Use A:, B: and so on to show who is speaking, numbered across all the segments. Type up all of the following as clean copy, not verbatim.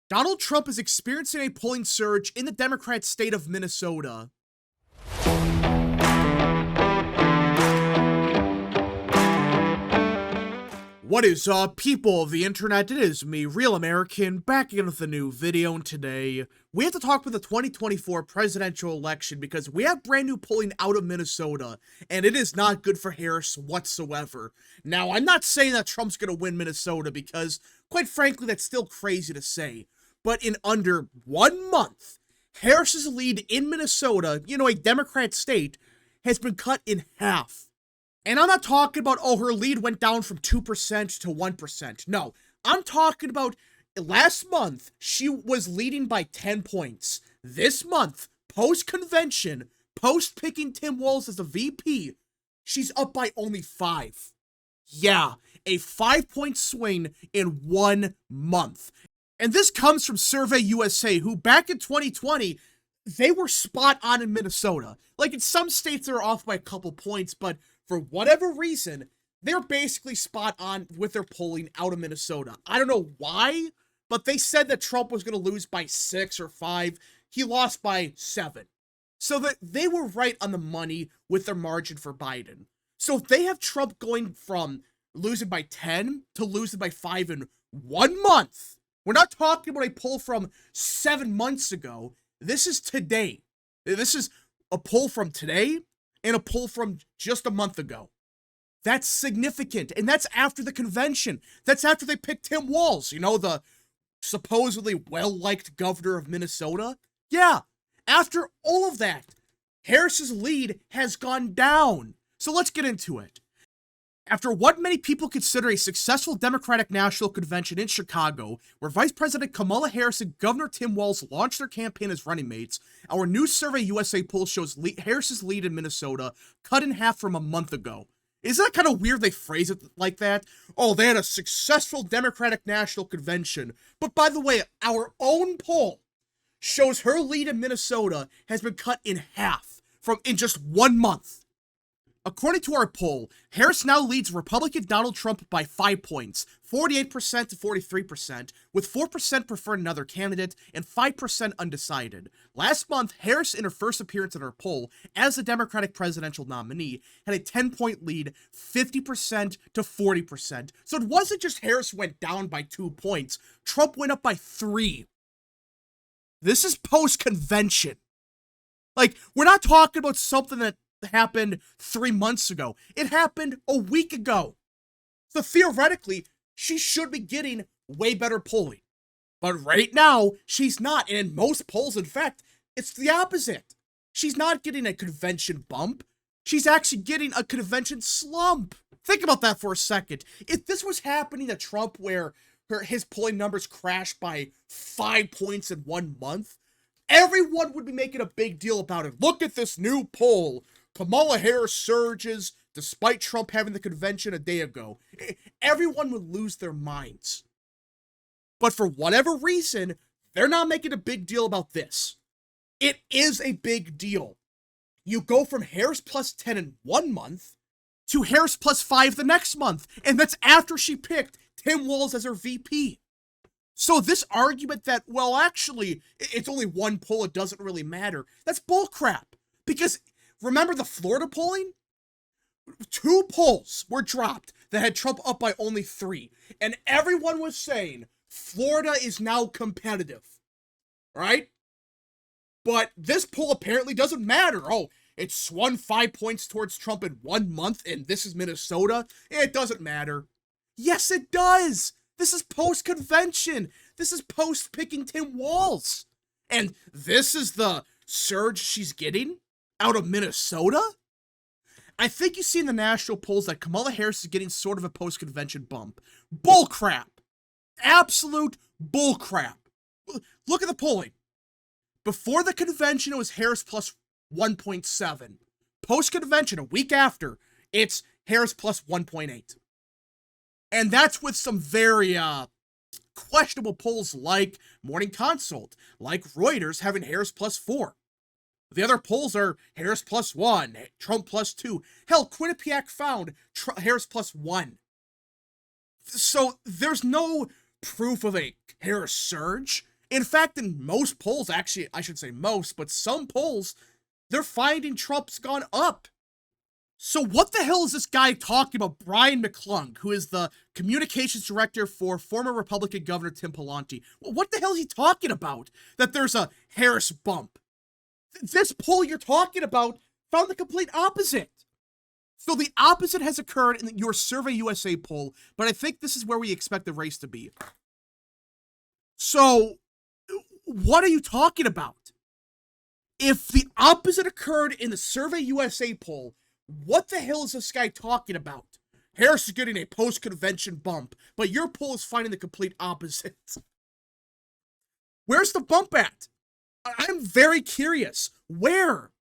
A: Donald Trump is experiencing a polling surge in the Democrat state of Minnesota. What is up, people of the internet? It is me, Real American, back again with a new video, and today we have to talk about the 2024 presidential election because we have brand new polling out of Minnesota, and it is not good for Harris whatsoever. Now, I'm not saying that Trump's going to win Minnesota because, quite frankly, that's still crazy to say, but in under 1 month, Harris's lead in Minnesota, a Democrat state, has been cut in half. And I'm not talking about, her lead went down from 2% to 1%. No, I'm talking about last month, she was leading by 10 points. This month, post-convention, post-picking Tim Walz as a VP, she's up by only 5. Yeah, a 5-point swing in 1 month. And this comes from SurveyUSA, who back in 2020, they were spot on in Minnesota. Like, in some states, they're off by a couple points, but for whatever reason, they're basically spot on with their polling out of Minnesota. I don't know why, but they said that Trump was going to lose by 6 or 5. He lost by 7. So that they were right on the money with their margin for Biden. So if they have Trump going from losing by 10 to losing by 5 in 1 month, we're not talking about a poll from 7 months ago. This is today. This is a poll from today and a poll from just a month ago. That's significant, and that's after the convention. That's after they picked Tim Walz, the supposedly well-liked governor of Minnesota. Yeah, after all of that, Harris's lead has gone down. So let's get into it. After what many people consider a successful Democratic National Convention in Chicago, where Vice President Kamala Harris and Governor Tim Walz launched their campaign as running mates, our new SurveyUSA poll shows Harris's lead in Minnesota cut in half from a month ago. Isn't that kind of weird they phrase it like that? Oh, they had a successful Democratic National Convention. But by the way, our own poll shows her lead in Minnesota has been cut in half in just 1 month. According to our poll, Harris now leads Republican Donald Trump by 5 points, 48% to 43%, with 4% preferring another candidate and 5% undecided. Last month, Harris, in her first appearance in our poll as the Democratic presidential nominee, had a 10-point lead, 50% to 40%. So it wasn't just Harris went down by 2 points, Trump went up by 3. This is post-convention. Like, we're not talking about something that happened 3 months ago. It happened a week ago. So theoretically, she should be getting way better polling. But right now, she's not. And in most polls, in fact, it's the opposite. She's not getting a convention bump. She's actually getting a convention slump. Think about that for a second. If this was happening to Trump where his polling numbers crashed by 5 points in 1 month, everyone would be making a big deal about it. Look at this new poll. Kamala Harris surges despite Trump having the convention a day ago. Everyone would lose their minds. But for whatever reason, they're not making a big deal about this. It is a big deal. You go from Harris plus 10 in 1 month to Harris plus 5 the next month. And that's after she picked Tim Walz as her VP. So this argument that, well, actually, it's only one poll, it doesn't really matter, that's bullcrap. Because remember the Florida polling? 2 polls were dropped that had Trump up by only 3. And everyone was saying Florida is now competitive. Right? But this poll apparently doesn't matter. Oh, it swung 5 points towards Trump in 1 month and this is Minnesota. It doesn't matter. Yes, it does. This is post-convention. This is post-picking Tim Walz. And this is the surge she's getting out of Minnesota? I think you see in the national polls that Kamala Harris is getting sort of a post-convention bump. Bullcrap. Absolute bullcrap. Look at the polling. Before the convention, it was Harris plus 1.7. Post-convention, a week after, it's Harris plus 1.8. And that's with some very questionable polls like Morning Consult, like Reuters having Harris plus 4. The other polls are Harris plus 1, Trump plus 2. Hell, Quinnipiac found Harris plus 1. So there's no proof of a Harris surge. In fact, in most polls, actually, I should say most, but some polls, they're finding Trump's gone up. So what the hell is this guy talking about? Brian McClung, who is the communications director for former Republican Governor Tim Pawlenty. What the hell is he talking about? That there's a Harris bump. This poll you're talking about found the complete opposite. So the opposite has occurred in your SurveyUSA poll, but I think this is where we expect the race to be. So what are you talking about? If the opposite occurred in the SurveyUSA poll, what the hell is this guy talking about? Harris is getting a post-convention bump, but your poll is finding the complete opposite. Where's the bump at? I'm very curious. Where?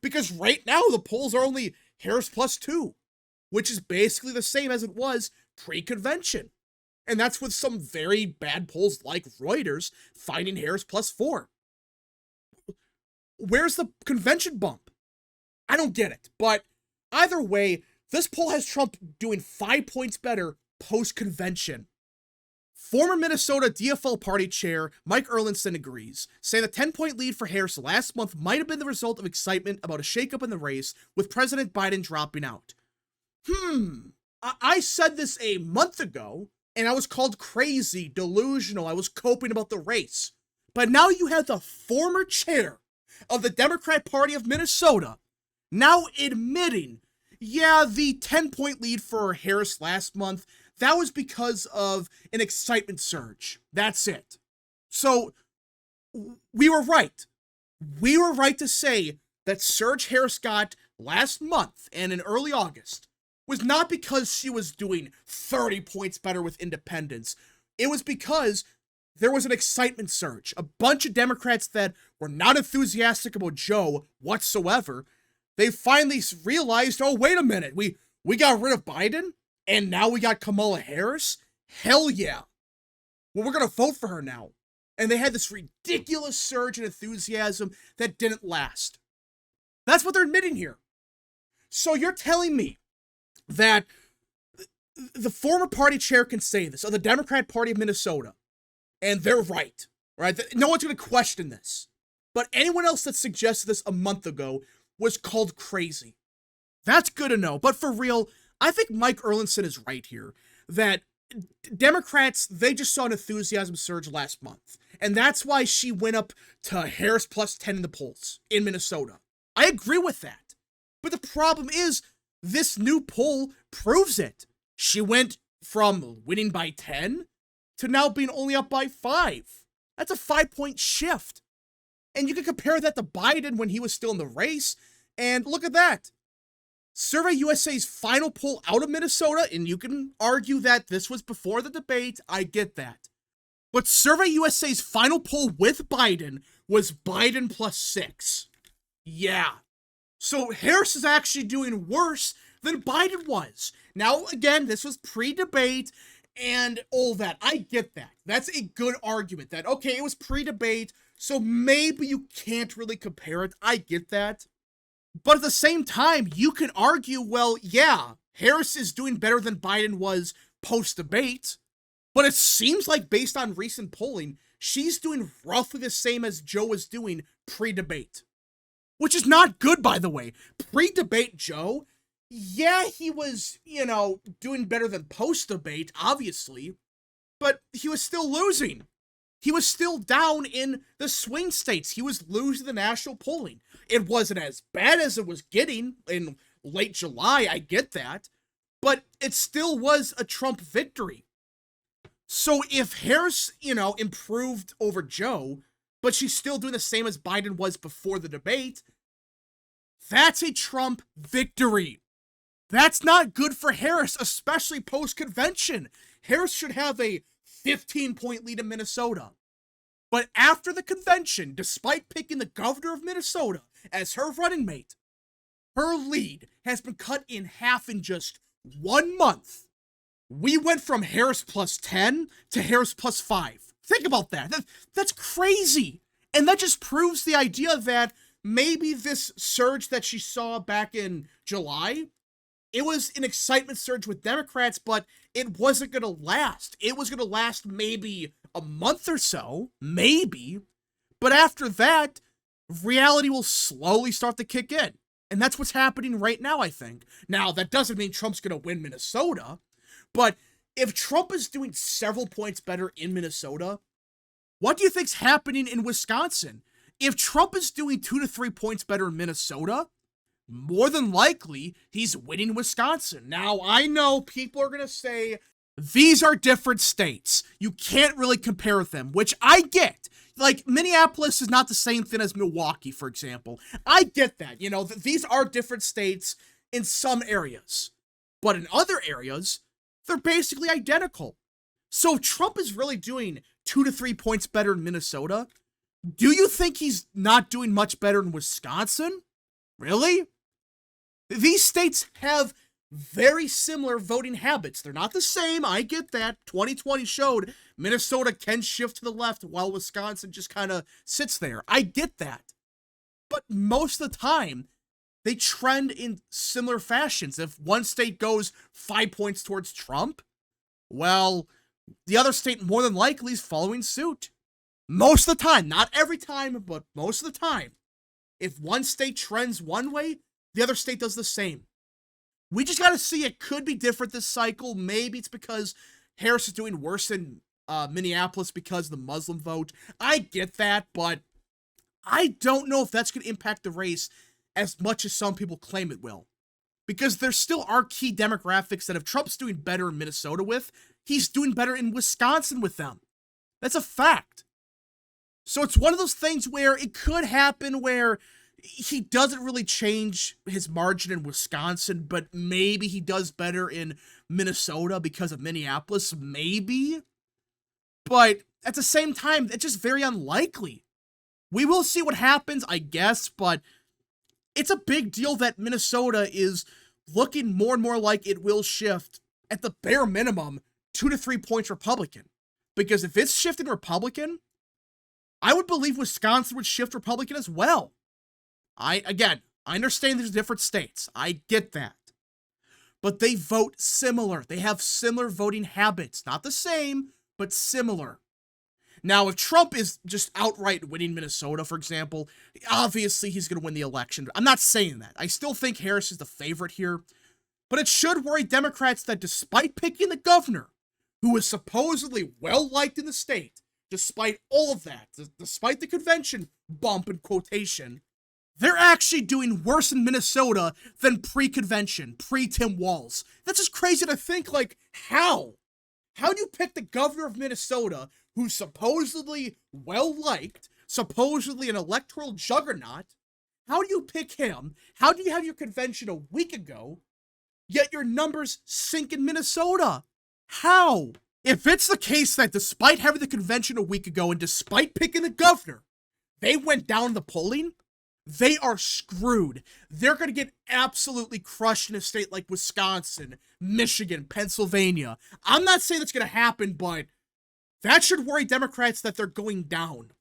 A: Because right now the polls are only Harris +2, which is basically the same as it was pre-convention. And that's with some very bad polls like Reuters finding Harris +4. Where's the convention bump? I don't get it, but either way, this poll has Trump doing 5 points better post-convention. Former Minnesota DFL party chair Mike Erlandson agrees, saying the 10-point lead for Harris last month might have been the result of excitement about a shakeup in the race, with President Biden dropping out. I said this a month ago, and I was called crazy, delusional, I was coping about the race. But now you have the former chair of the Democrat Party of Minnesota now admitting, yeah, the 10-point lead for Harris last month, that was because of an excitement surge. That's it. So, we were right. We were right to say that surge Harris got last month and in early August was not because she was doing 30 points better with independents. It was because there was an excitement surge. A bunch of Democrats that were not enthusiastic about Joe whatsoever, they finally realized, oh, wait a minute, we got rid of Biden, and now we got Kamala Harris? Hell yeah. Well, we're going to vote for her now. And they had this ridiculous surge in enthusiasm that didn't last. That's what they're admitting here. So you're telling me that the former party chair can say this, of the Democrat Party of Minnesota, and they're right? No one's going to question this. But anyone else that suggested this a month ago was called crazy. That's good to know. But for real, I think Mike Erlandson is right here, that Democrats, they just saw an enthusiasm surge last month. And that's why she went up to Harris +10 in the polls in Minnesota. I agree with that. But the problem is, this new poll proves it. She went from winning by 10 to now being only up by 5. That's a 5-point shift. And you can compare that to Biden when he was still in the race, and look at that. SurveyUSA's final poll out of Minnesota, and you can argue that this was before the debate, I get that. But SurveyUSA's final poll with Biden was Biden +6. Yeah. So Harris is actually doing worse than Biden was. Now, again, this was pre-debate and all that. I get that. That's a good argument that, okay, it was pre-debate, so maybe you can't really compare it. I get that. But at the same time, you can argue, well, yeah, Harris is doing better than Biden was post-debate, but it seems like based on recent polling, she's doing roughly the same as Joe was doing pre-debate. Which is not good, by the way. Pre-debate Joe, yeah, he was, doing better than post-debate, obviously, but he was still losing. He was still down in the swing states. He was losing the national polling. It wasn't as bad as it was getting in late July, I get that, but it still was a Trump victory. So if Harris, improved over Joe, but she's still doing the same as Biden was before the debate, that's a Trump victory. That's not good for Harris, especially post-convention. Harris should have a 15-point lead in Minnesota. But after the convention, despite picking the governor of Minnesota as her running mate, her lead has been cut in half in just 1 month. We went from Harris +10 to Harris +5. Think about that. That's crazy. And that just proves the idea that maybe this surge that she saw back in July, it was an excitement surge with Democrats, but it wasn't going to last. It was going to last maybe a month or so, maybe, but after that, reality will slowly start to kick in. And that's what's happening right now, I think. Now, that doesn't mean Trump's going to win Minnesota, but if Trump is doing several points better in Minnesota, what do you think's happening in Wisconsin? If Trump is doing 2 to 3 points better in Minnesota, more than likely, he's winning Wisconsin. Now, I know people are going to say, these are different states. You can't really compare them, which I get. Like, Minneapolis is not the same thing as Milwaukee, for example. I get that. You know, these are different states in some areas. But in other areas, they're basically identical. So if Trump is really doing 2 to 3 points better in Minnesota, do you think he's not doing much better in Wisconsin? Really? These states have very similar voting habits. They're not the same, I get that. 2020 showed Minnesota can shift to the left while Wisconsin just kind of sits there. I get that. But most of the time, they trend in similar fashions. If one state goes 5 points towards Trump, well, the other state more than likely is following suit. Most of the time, not every time, but most of the time. If one state trends one way, the other state does the same. We just got to see. It could be different this cycle. Maybe it's because Harris is doing worse in Minneapolis because of the Muslim vote. I get that, but I don't know if that's going to impact the race as much as some people claim it will. Because there still are key demographics that if Trump's doing better in Minnesota with, he's doing better in Wisconsin with them. That's a fact. So it's one of those things where it could happen where he doesn't really change his margin in Wisconsin, but maybe he does better in Minnesota because of Minneapolis, maybe. But at the same time, it's just very unlikely. We will see what happens, I guess, but it's a big deal that Minnesota is looking more and more like it will shift, at the bare minimum, 2 to 3 points Republican. Because if it's shifting Republican, I would believe Wisconsin would shift Republican as well. I understand there's different states. I get that. But they vote similar. They have similar voting habits. Not the same, but similar. Now, if Trump is just outright winning Minnesota, for example, obviously he's going to win the election. I'm not saying that. I still think Harris is the favorite here. But it should worry Democrats that despite picking the governor, who is supposedly well-liked in the state, despite all of that, despite the convention bump in quotation, they're actually doing worse in Minnesota than pre-convention, pre-Tim Walz. That's just crazy to think, like, how? How do you pick the governor of Minnesota, who's supposedly well-liked, supposedly an electoral juggernaut? How do you pick him? How do you have your convention a week ago, yet your numbers sink in Minnesota? How? If it's the case that despite having the convention a week ago and despite picking the governor, they went down in the polling, they are screwed. They're going to get absolutely crushed in a state like Wisconsin, Michigan, Pennsylvania. I'm not saying that's going to happen, but that should worry Democrats that they're going down.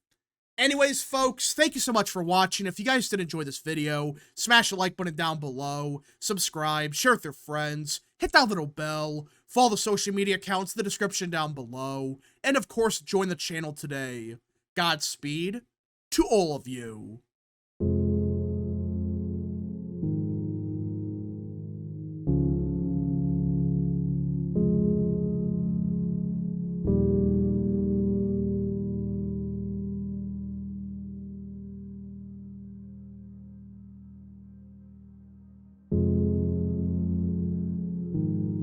A: Anyways, folks, thank you so much for watching. If you guys did enjoy this video, smash the like button down below, subscribe, share with your friends, hit that little bell, follow the social media accounts in the description down below, and of course, join the channel today. Godspeed to all of you.